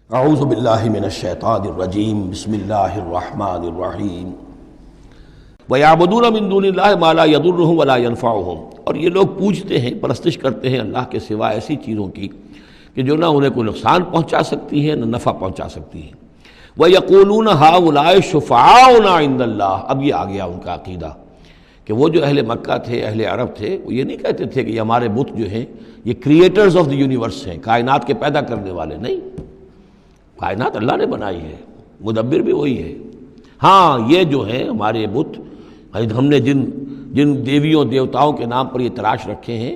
اعوذ باللہ من الشیطان الرجیم بسم اللہ الرحمن الرحیم وَيَعْبُدُونَ مِن دُونِ اللَّهِ مَا لَا يَضُرُّهُمْ وَلَا يَنفَعُهُمْ، اور یہ لوگ پوجتے ہیں، پرستش کرتے ہیں اللہ کے سوا ایسی چیزوں کی کہ جو نہ انہیں کوئی نقصان پہنچا سکتی ہیں نہ نفع پہنچا سکتی ہیں۔ وَيَقُولُونَ هَؤُلَاءِ شُفَعَاؤُنَا عِندَ اللَّهِ، اب یہ آ گیا ان کا عقیدہ کہ وہ جو اہل مکہ تھے، اہل عرب تھے، وہ یہ نہیں کہتے تھے کہ یہ ہمارے بت جو ہیں یہ کریٹرز آف دی یونیورس ہیں، کائنات کے پیدا کرنے والے نہیں، کائنات اللہ نے بنائی ہے، مدبر بھی وہی ہے۔ ہاں یہ جو ہیں ہمارے بت، ہم نے جن دیویوں دیوتاؤں کے نام پر یہ تراش رکھے ہیں،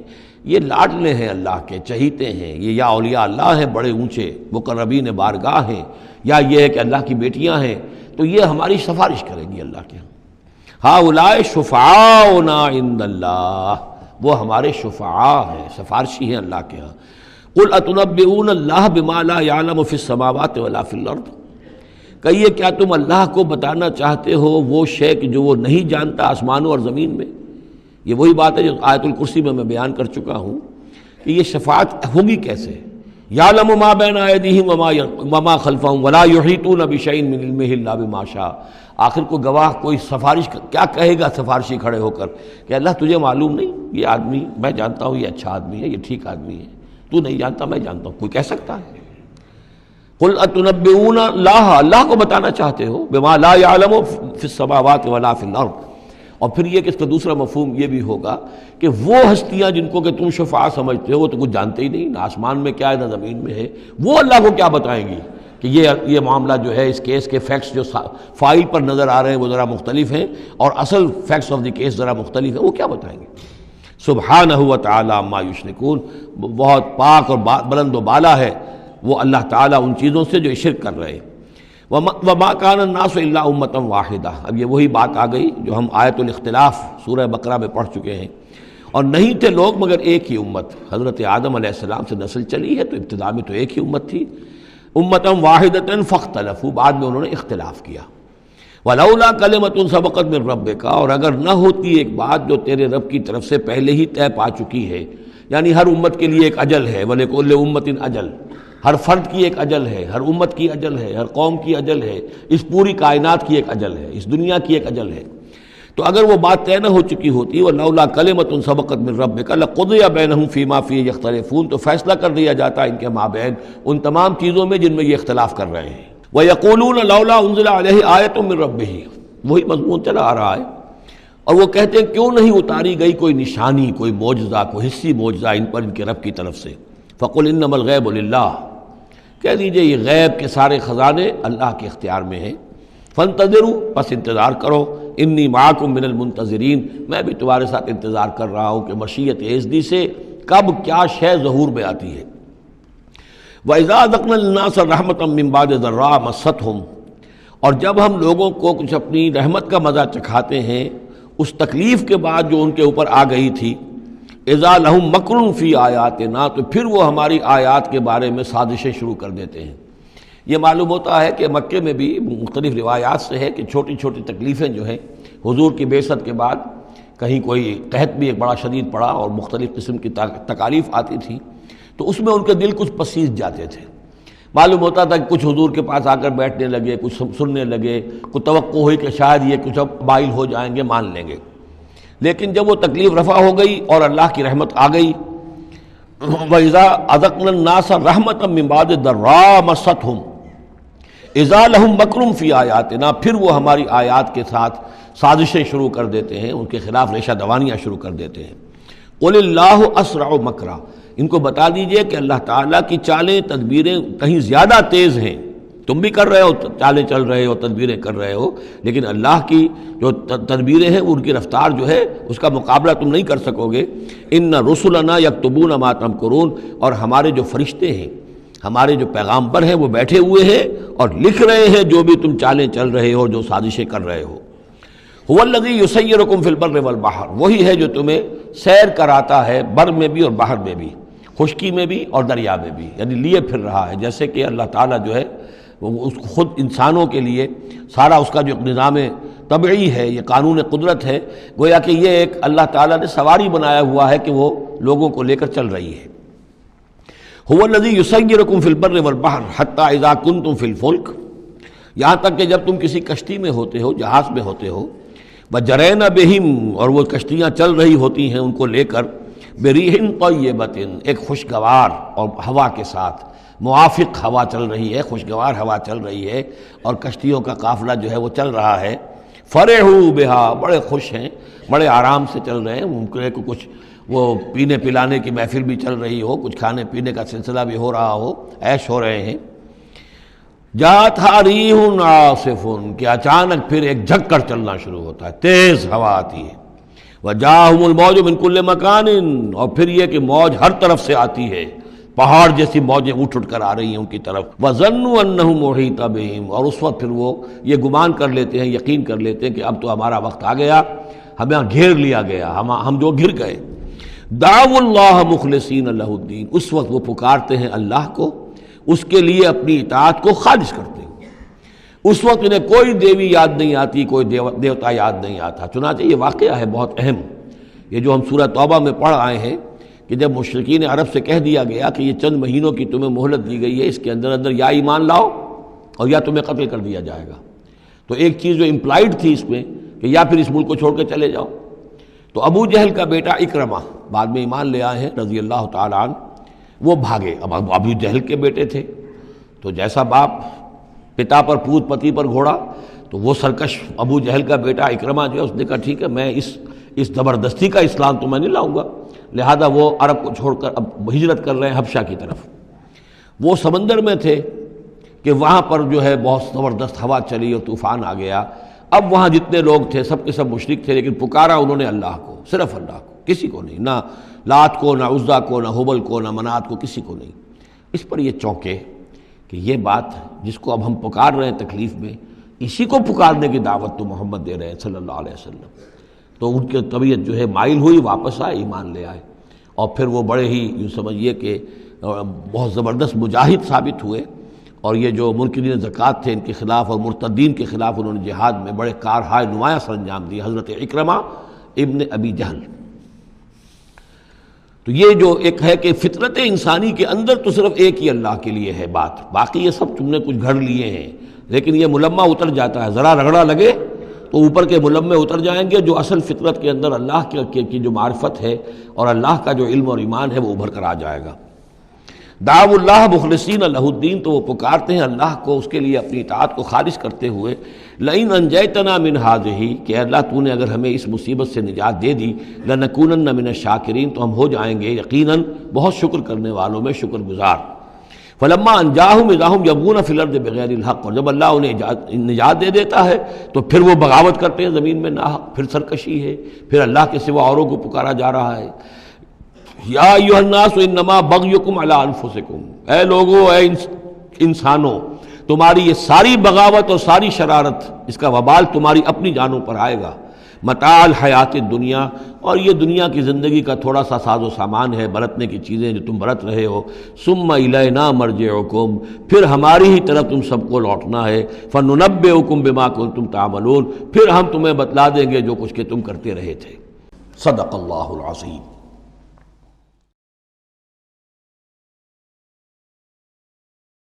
یہ لاڈلے ہیں اللہ کے، چہیتے ہیں، یہ یا اولیاء اللہ ہیں بڑے اونچے مقربین بارگاہ ہیں، یا یہ ہے کہ اللہ کی بیٹیاں ہیں، تو یہ ہماری سفارش کریں گی اللہ کے ہاں اولئک شفعاؤنا عند اللہ، وہ ہمارے شفعاء ہیں، سفارشی ہیں اللہ کے ہاں۔ قل اتنبئون اللہ بما لا يعلم فی السماوات ولا فی الارض، کہیے کیا تم اللہ کو بتانا چاہتے ہو وہ شے کہ جو وہ نہیں جانتا آسمانوں اور زمین میں؟ یہ وہی بات ہے جو آیت الکرسی میں بیان کر چکا ہوں کہ یہ شفاعت ہوگی کیسے۔ یعلم ما بین ایدیہم وما خلفہم ولا یحیطون بشیء من علمہ الا بما شاء، آخر کو گواہ کوئی سفارش کیا کہے گا سفارشی کھڑے ہو کر کہ اللہ تجھے معلوم نہیں، یہ آدمی میں جانتا ہوں یہ اچھا آدمی ہے، یہ ٹھیک آدمی ہے، تو نہیں جانتا میں جانتا ہوں، کوئی کہہ سکتا ہے؟ قل اتنبئون اللہ کو بتانا چاہتے ہو بما لا يعلم فی السماوات ولا فی الارض، اور پھر یہ کہ اس کا دوسرا مفہوم یہ بھی ہوگا کہ وہ ہستیاں جن کو کہ تم شفاع سمجھتے ہو وہ تو کچھ جانتے ہی نہیں، نہ آسمان میں کیا ہے نہ زمین میں ہے، وہ اللہ کو کیا بتائیں گی کہ یہ معاملہ جو ہے اس کیس کے فیکٹس جو فائل پر نظر آ رہے ہیں وہ ذرا مختلف ہیں اور اصل فیکٹس آف دی کیس ذرا مختلف ہیں، وہ کیا بتائیں گے؟ سبحانہ و تعالی عما یشرکون، بہت پاک اور بلند و بالا ہے وہ اللہ تعالیٰ ان چیزوں سے جو شرک کر رہے ہیں۔ وما کان الناس الا امۃ واحدہ، اب یہ وہی بات آ گئی جو ہم آیت الاختلاف سورہ بقرہ میں پڑھ چکے ہیں، اور نہیں تھے لوگ مگر ایک ہی امت، حضرت آدم علیہ السلام سے نسل چلی ہے تو ابتدا میں تو ایک ہی امت تھی، امۃ واحدۃ فاختلفوا، بعد میں انہوں نے اختلاف کیا۔ ولولا کلمۃ سبقت من ربک، اور اگر نہ ہوتی ایک بات جو تیرے رب کی طرف سے پہلے ہی طے پا چکی ہے، یعنی ہر امت کے لیے ایک اجل ہے، وَلِكُلِّ أُمَّةٍ اجل، ہر فرد کی ایک اجل ہے، ہر امت کی اجل ہے، ہر قوم کی اجل ہے، اس پوری کائنات کی ایک اجل ہے، اس دنیا کی ایک اجل ہے، تو اگر وہ بات طے نہ ہو چکی ہوتی وَلَوْلَا كَلِمَةٌ سَبَقَتْ مِن رَبِّكَ لَقُضِيَ بَيْنَهُمْ فِي مَا فِيهِ يَخْتَلِفُونَ، تو فیصلہ کر دیا جاتا ان کے مابین ان تمام چیزوں میں جن میں یہ اختلاف کر رہے ہیں۔ وَيَقُولُونَ لَوْلَا أُنزِلَ عَلَيْهِ آيَةٌ مِّن رَبِّهِ، وہی مضمون چلا آ رہا ہے، اور وہ کہتے ہیں کیوں نہیں اتاری گئی کوئی نشانی، کوئی معجزہ، کوئی حسی معجزہ ان پر ان کے رب کی طرف سے۔ فَقُلْ إِنَّمَا الْغَيْبُ لِلَّهِ، کہہ دیجئے یہ غیب کے سارے خزانے اللہ کے اختیار میں ہیں۔ فانتظروا، پس انتظار کرو، انی معکم من المنتظرین، میں بھی تمہارے ساتھ انتظار کر رہا ہوں کہ مشیت ایزدی سے کب کیا شے ظہور میں آتی ہے۔ وَإِذَا أَذَقْنَا النَّاسَ رَحْمَةً مِّن بَعْدِ ضَرَّاءَ مَسَّتْهُمْ، اور جب ہم لوگوں کو کچھ اپنی رحمت کا مزہ چکھاتے ہیں اس تکلیف کے بعد جو ان کے اوپر آ گئی تھی، اذا لہم مکر فی آیاتنا، تو پھر وہ ہماری آیات کے بارے میں سازشیں شروع کر دیتے ہیں۔ یہ معلوم ہوتا ہے کہ مکے میں بھی مختلف روایات سے ہے کہ چھوٹی چھوٹی تکلیفیں جو ہیں حضور کی بعثت کے بعد، کہیں کوئی قحط بھی ایک بڑا شدید پڑا اور مختلف قسم کی تکالیف آتی تھی، تو اس میں ان کے دل کچھ پسیج جاتے تھے، معلوم ہوتا تھا کہ کچھ حضور کے پاس آ کر بیٹھنے لگے، کچھ سننے لگے، کوئی توقع ہوئی کہ شاید یہ کچھ اب مائل ہو جائیں گے، مان لیں گے، لیکن جب وہ تکلیف رفع ہو گئی اور اللہ کی رحمت آ گئی، وَإِذَا أَذَقْنَا النَّاسَ رَحْمَةً مِّن بَعْدِ ضَرَّاءَ مَسَّتْهُمْ اذا لہم مکر فی آیاتنا، پھر وہ ہماری آیات کے ساتھ سازشیں شروع کر دیتے ہیں، ان کے خلاف ریشہ دوانیاں شروع کر دیتے ہیں۔ قل اللہ اسرع مکرا، ان کو بتا دیجئے کہ اللہ تعالیٰ کی چالیں تدبیریں کہیں زیادہ تیز ہیں، تم بھی کر رہے ہو، چالیں چل رہے ہو، تدبیریں کر رہے ہو، لیکن اللہ کی جو تدبیریں ہیں ان کی رفتار جو ہے اس کا مقابلہ تم نہیں کر سکو گے۔ ان رسلنا یکتبون ما تمکرون، اور ہمارے جو فرشتے ہیں، ہمارے جو پیغامبر ہیں وہ بیٹھے ہوئے ہیں اور لکھ رہے ہیں جو بھی تم چالیں چل رہے ہو، جو سازشیں کر رہے ہو۔ هو الذی یسیرکم فی البر والبحر، وہی ہے جو تمہیں سیر کراتا ہے بر میں بھی اور بحر میں بھی، خشکی میں بھی اور دریا میں بھی، یعنی لیے پھر رہا ہے، جیسے کہ اللہ تعالیٰ جو ہے وہ اس خود انسانوں کے لیے سارا اس کا جو نظام طبعی ہے، یہ قانون قدرت ہے، گویا کہ یہ ایک اللہ تعالیٰ نے سواری بنایا ہوا ہے کہ وہ لوگوں کو لے کر چل رہی ہے۔ هو الذی یسیرکم فی البر والبحر حتی اذا کنتم فی الفلک، یہاں تک کہ جب تم کسی کشتی میں ہوتے ہو، جہاز میں ہوتے ہو، وجرین بہم، اور وہ کشتیاں چل رہی ہوتی ہیں ان کو لے کر، بریح طیبۃ، ایک خوشگوار اور ہوا کے ساتھ، موافق ہوا چل رہی ہے، خوشگوار ہوا چل رہی ہے، اور کشتیوں کا قافلہ جو ہے وہ چل رہا ہے، فرحوا بہا، بڑے خوش ہیں، بڑے آرام سے چل رہے ہیں، ممکن کو کچھ وہ پینے پلانے کی محفل بھی چل رہی ہو، کچھ کھانے پینے کا سلسلہ بھی ہو رہا ہو، عیش ہو رہے ہیں، جاتھا ریح عاصف، کہ اچانک پھر ایک جھکڑ چلنا شروع ہوتا ہے، تیز ہوا آتی ہے، وجاءہم الموج من کل مکان، اور پھر یہ کہ موج ہر طرف سے آتی ہے، پہاڑ جیسی موجیں اٹھ کر آ رہی ہیں ان کی طرف، وظنوا انہ محیط بہم، اور اس وقت پھر وہ یہ گمان کر لیتے ہیں، یقین کر لیتے ہیں کہ اب تو ہمارا وقت آ گیا، ہمیں گھیر لیا گیا، ہم جو گر گئے۔ دعوا اللہ مخلصین لہ الدین، اس وقت وہ پکارتے ہیں اللہ کو، اس کے لیے اپنی اطاعت کو خالص کرتے ہیں، اس وقت انہیں کوئی دیوی یاد نہیں آتی، کوئی دیوتا یاد نہیں آتا۔ چنانچہ یہ واقعہ ہے بہت اہم، یہ جو ہم سورہ توبہ میں پڑھ آئے ہیں کہ جب مشرکین عرب سے کہہ دیا گیا کہ یہ چند مہینوں کی تمہیں مہلت دی گئی ہے، اس کے اندر اندر یا ایمان لاؤ اور یا تمہیں قتل کر دیا جائے گا، تو ایک چیز جو امپلائڈ تھی اس میں کہ یا پھر اس ملک کو چھوڑ کے چلے جاؤ، تو ابو جہل کا بیٹا اکرمہ بعد میں ایمان لے آئے ہیں رضی اللہ تعالیٰ عنہ، وہ بھاگے۔ اب ابو جہل کے بیٹے تھے تو جیسا باپ پتا پر پوت پتی پر گھوڑا، تو وہ سرکش ابو جہل کا بیٹا اکرمہ جو ہے اس نے کہا ٹھیک ہے، میں اس زبردستی کا اسلام تو میں نہیں لاؤں گا، لہذا وہ عرب کو چھوڑ کر اب ہجرت کر رہے ہیں حبشہ کی طرف۔ وہ سمندر میں تھے کہ وہاں پر جو ہے بہت زبردست ہوا چلی اور طوفان آ گیا، اب وہاں جتنے لوگ تھے سب کے سب مشرک تھے، لیکن پکارا انہوں نے اللہ کو، صرف اللہ کو، کسی کو نہیں، نہ لات کو، نہ عزا کو، نہ حبل کو، نہ منات کو، کسی کو نہیں۔ اس پر یہ چونکے کہ یہ بات جس کو اب ہم پکار رہے ہیں تکلیف میں، اسی کو پکارنے کی دعوت تو محمد دے رہے ہیں صلی اللہ علیہ وسلم۔ تو ان کی طبیعت جو ہے مائل ہوئی، واپس آئے، ایمان لے آئے، اور پھر وہ بڑے ہی یوں سمجھیے کہ بہت زبردست مجاہد ثابت ہوئے، اور یہ جو منکرین زکوٰۃ تھے ان کے خلاف اور مرتدین کے خلاف انہوں نے جہاد میں بڑے کارہائے نمایاں سر انجام دیے، حضرت اکرمہ ابن ابی جہل۔ تو یہ جو ایک ہے کہ فطرت انسانی کے اندر تو صرف ایک ہی اللہ کے لیے ہے بات، باقی یہ سب تم نے کچھ گھڑ لیے ہیں، لیکن یہ ملمہ اتر جاتا ہے، ذرا رگڑا لگے تو اوپر کے ملمے اتر جائیں گے، جو اصل فطرت کے اندر اللہ کی جو معرفت ہے اور اللہ کا جو علم اور ایمان ہے وہ ابھر کر آ جائے گا۔ دعوا اللہ مخلصین لہ الدین، تو وہ پکارتے ہیں اللہ کو اس کے لیے اپنی اطاعت کو خالص کرتے ہوئے، لئن انجیتنا من ہذہ، کہ اللہ تو نے اگر ہمیں اس مصیبت سے نجات دے دی، لنکونن من الشاکرین، تو ہم ہو جائیں گے یقیناً بہت شکر کرنے والوں میں شکر گزار۔ فلما انجاہم اذا ہم یبغون فی الارض بغیر الحق، اور جب اللہ انہیں نجات دے دیتا ہے تو پھر وہ بغاوت کرتے ہیں زمین میں ناحق، پھر سرکشی ہے، پھر اللہ کے سوا اوروں کو پکارا جا رہا ہے۔ یا ایھا الناس انما بغیکم علی انفسکم، اے لوگو، اے انسانوں، تمہاری یہ ساری بغاوت اور ساری شرارت، اس کا وبال تمہاری اپنی جانوں پر آئے گا۔ متاع الحیات الدنیا، اور یہ دنیا کی زندگی کا تھوڑا سا ساز و سامان ہے، برتنے کی چیزیں جو تم برت رہے ہو۔ ثم الینا مرجعکم، پھر ہماری ہی طرف تم سب کو لوٹنا ہے۔ فننبئکم بما کنتم تعملون، پھر ہم تمہیں بتلا دیں گے جو کچھ کہ تم کرتے رہے تھے۔ صدق اللہ العظیم۔